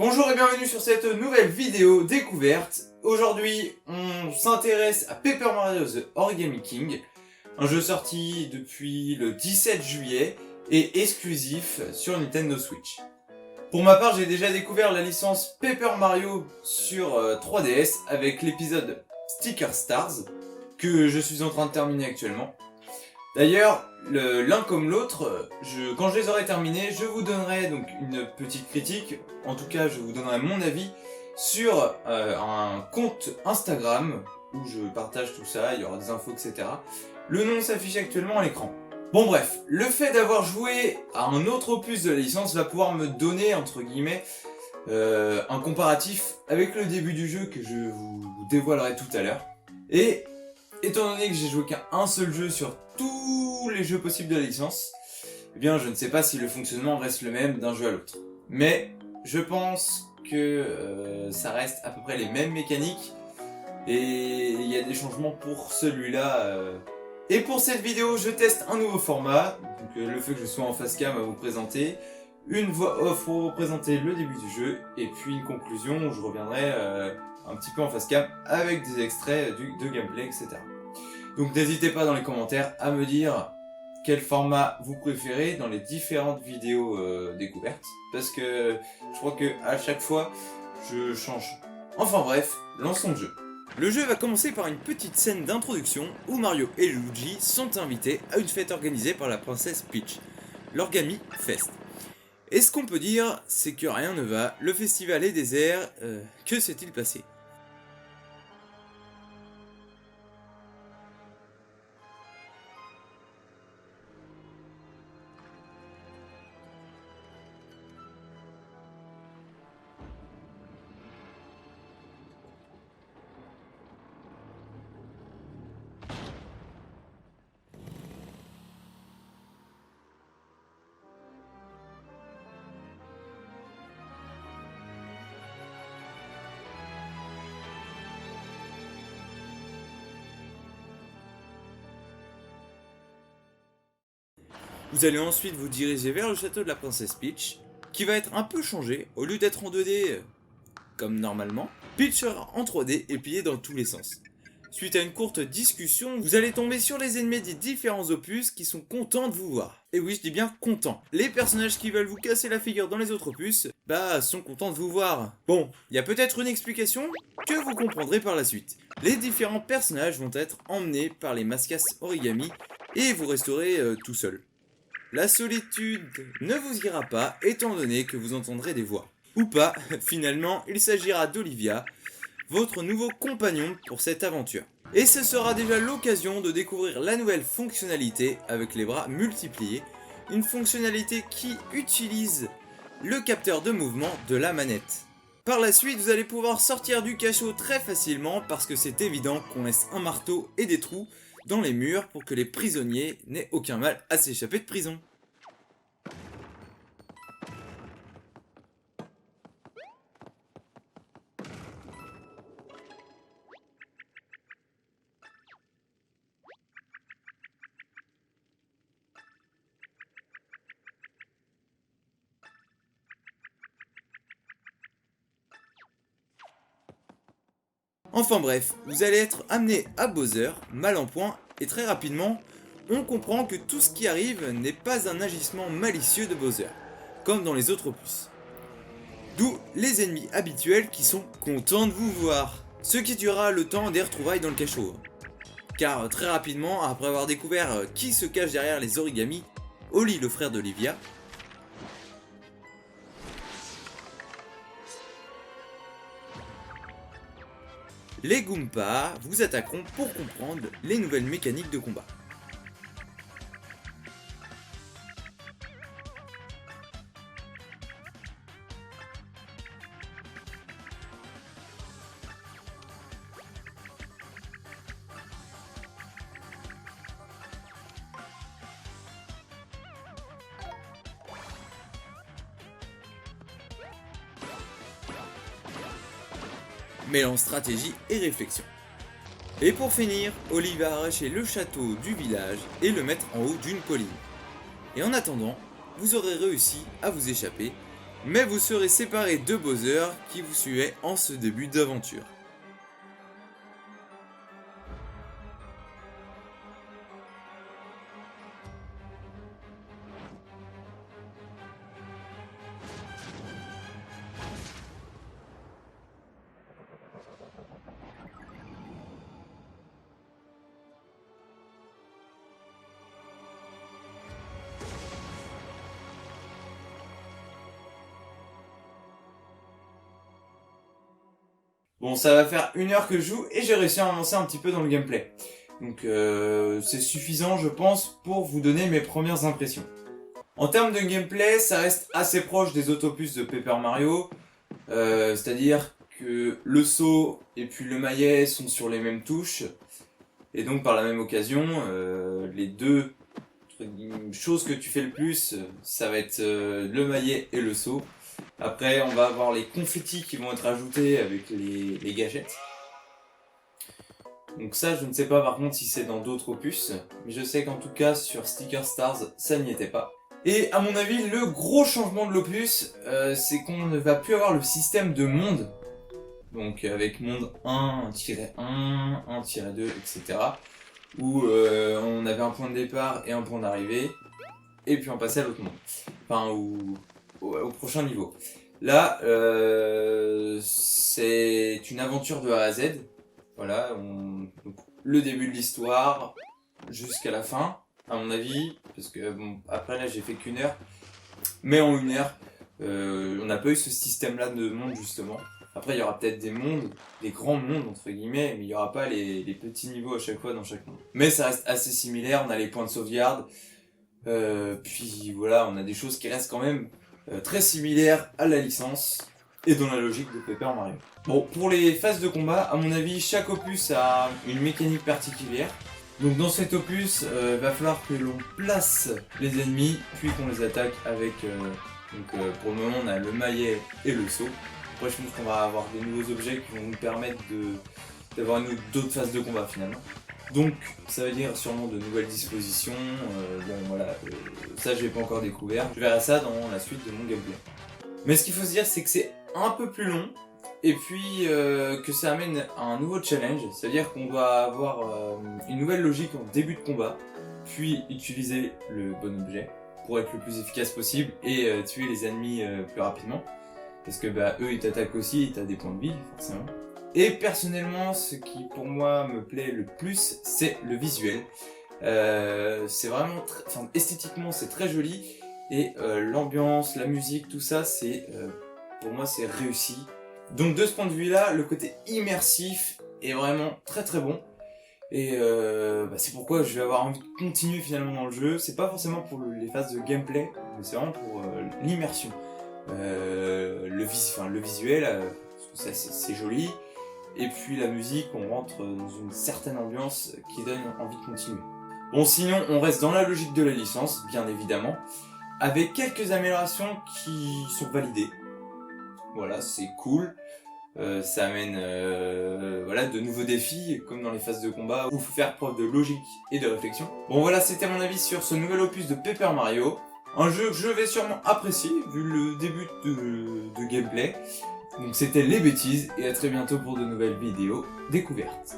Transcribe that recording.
Bonjour et bienvenue sur cette nouvelle vidéo découverte. Aujourd'hui, on s'intéresse à Paper Mario The Origami King, un jeu sorti depuis le 17 juillet et exclusif sur Nintendo Switch. Pour ma part, j'ai déjà découvert la licence Paper Mario sur 3DS avec l'épisode Sticker Stars, que je suis en train de terminer actuellement. D'ailleurs, l'un comme l'autre, quand je les aurai terminés, je vous donnerai donc une petite critique, en tout cas je vous donnerai mon avis sur un compte Instagram où je partage tout ça, il y aura des infos, etc. Le nom s'affiche actuellement à l'écran. Bon bref, le fait d'avoir joué à un autre opus de la licence va pouvoir me donner, entre guillemets, un comparatif avec le début du jeu que je vous dévoilerai tout à l'heure. Et étant donné que j'ai joué qu'à un seul jeu sur tous les jeux possibles de la licence, eh bien je ne sais pas si le fonctionnement reste le même d'un jeu à l'autre. Mais je pense que ça reste à peu près les mêmes mécaniques et il y a des changements pour celui-là. Et pour cette vidéo, je teste un nouveau format, donc le fait que je sois en face cam à vous présenter, une voix off pour vous présenter le début du jeu, et puis une conclusion où je reviendrai un petit peu en face cam avec des extraits de gameplay, etc. Donc n'hésitez pas dans les commentaires à me dire quel format vous préférez dans les différentes vidéos découvertes, parce que je crois que à chaque fois je change. Enfin bref, lançons le jeu. Le jeu va commencer par une petite scène d'introduction où Mario et Luigi sont invités à une fête organisée par la princesse Peach, l'Origami Fest. Et ce qu'on peut dire, c'est que rien ne va, le festival est désert, que s'est-il passé ? Vous allez ensuite vous diriger vers le château de la princesse Peach, qui va être un peu changé, au lieu d'être en 2D comme normalement, Peach sera en 3D et plié dans tous les sens. Suite à une courte discussion, vous allez tomber sur les ennemis des différents opus qui sont contents de vous voir. Et oui, je dis bien contents. Les personnages qui veulent vous casser la figure dans les autres opus, sont contents de vous voir. Bon, il y a peut-être une explication que vous comprendrez par la suite. Les différents personnages vont être emmenés par les mascasses origami et vous resterez tout seul. La solitude ne vous ira pas étant donné que vous entendrez des voix. Ou pas, finalement, il s'agira d'Olivia, votre nouveau compagnon pour cette aventure. Et ce sera déjà l'occasion de découvrir la nouvelle fonctionnalité avec les bras multipliés, une fonctionnalité qui utilise le capteur de mouvement de la manette. Par la suite, vous allez pouvoir sortir du cachot très facilement parce que c'est évident qu'on laisse un marteau et des trous dans les murs pour que les prisonniers n'aient aucun mal à s'échapper de prison. Enfin bref, vous allez être amené à Bowser, mal en point, et très rapidement, on comprend que tout ce qui arrive n'est pas un agissement malicieux de Bowser, comme dans les autres opus. D'où les ennemis habituels qui sont contents de vous voir, ce qui durera le temps des retrouvailles dans le cachot. Car très rapidement, après avoir découvert qui se cache derrière les origamis, Oli, le frère d'Olivia, les Goombas vous attaqueront pour comprendre les nouvelles mécaniques de combat. Mêlant stratégie et réflexion. Et pour finir, Oli va arracher le château du village et le mettre en haut d'une colline. Et en attendant, vous aurez réussi à vous échapper mais vous serez séparés de Bowser qui vous suivait en ce début d'aventure. Bon, ça va faire 1 heure que je joue et j'ai réussi à avancer un petit peu dans le gameplay. Donc c'est suffisant je pense pour vous donner mes premières impressions. En termes de gameplay, ça reste assez proche des autres opus de Paper Mario. C'est-à-dire que le saut et puis le maillet sont sur les mêmes touches. Et donc par la même occasion, les deux choses que tu fais le plus, ça va être le maillet et le saut. Après, on va avoir les confettis qui vont être ajoutés avec les gâchettes. Donc ça, je ne sais pas par contre si c'est dans d'autres opus, mais je sais qu'en tout cas sur Sticker Stars, ça n'y était pas. Et à mon avis, le gros changement de l'opus, c'est qu'on ne va plus avoir le système de monde. Donc avec monde 1-1, 1-2, etc. Où on avait un point de départ et un point d'arrivée, et puis on passait à l'autre monde. Enfin, au prochain niveau. Là, c'est une aventure de A à Z. Voilà, donc, le début de l'histoire jusqu'à la fin, à mon avis, parce que bon, après là j'ai fait qu'1 heure, mais en 1 heure, on n'a pas eu ce système-là de monde justement. Après il y aura peut-être des mondes, des grands mondes entre guillemets, mais il n'y aura pas les petits niveaux à chaque fois dans chaque monde. Mais ça reste assez similaire, on a les points de sauvegarde, puis voilà, on a des choses qui restent quand même très similaires à la licence et dans la logique de Paper Mario. Bon, pour les phases de combat, à mon avis, chaque opus a une mécanique particulière. Donc dans cet opus, il va falloir que l'on place les ennemis, puis qu'on les attaque avec... pour le moment, on a le maillet et le saut. Après, je pense qu'on va avoir des nouveaux objets qui vont nous permettre d'avoir d'autres phases de combat finalement. Donc ça veut dire sûrement de nouvelles dispositions, bon voilà, ça je l'ai pas encore découvert, je verrai ça dans la suite de mon gameplay. Mais ce qu'il faut se dire c'est que c'est un peu plus long, et puis que ça amène à un nouveau challenge, c'est-à-dire qu'on doit avoir une nouvelle logique en début de combat, puis utiliser le bon objet pour être le plus efficace possible et tuer les ennemis plus rapidement. Parce que bah eux ils t'attaquent aussi et t'as des points de vie forcément. Et personnellement, ce qui pour moi me plaît le plus, c'est le visuel. C'est vraiment, esthétiquement c'est très joli, et l'ambiance, la musique, tout ça, c'est pour moi c'est réussi. Donc de ce point de vue-là, le côté immersif est vraiment très très bon. Et c'est pourquoi je vais avoir envie de continuer finalement dans le jeu. C'est pas forcément pour les phases de gameplay, mais c'est vraiment pour l'immersion. Le visuel, c'est joli. Et puis la musique, on rentre dans une certaine ambiance qui donne envie de continuer. Bon, sinon, on reste dans la logique de la licence, bien évidemment, avec quelques améliorations qui sont validées. Voilà, c'est cool. Ça amène voilà, de nouveaux défis, comme dans les phases de combat, où il faut faire preuve de logique et de réflexion. Bon voilà, c'était mon avis sur ce nouvel opus de Paper Mario. Un jeu que je vais sûrement apprécier, vu le début de gameplay. Donc c'était Les Bêtises, et à très bientôt pour de nouvelles vidéos découvertes.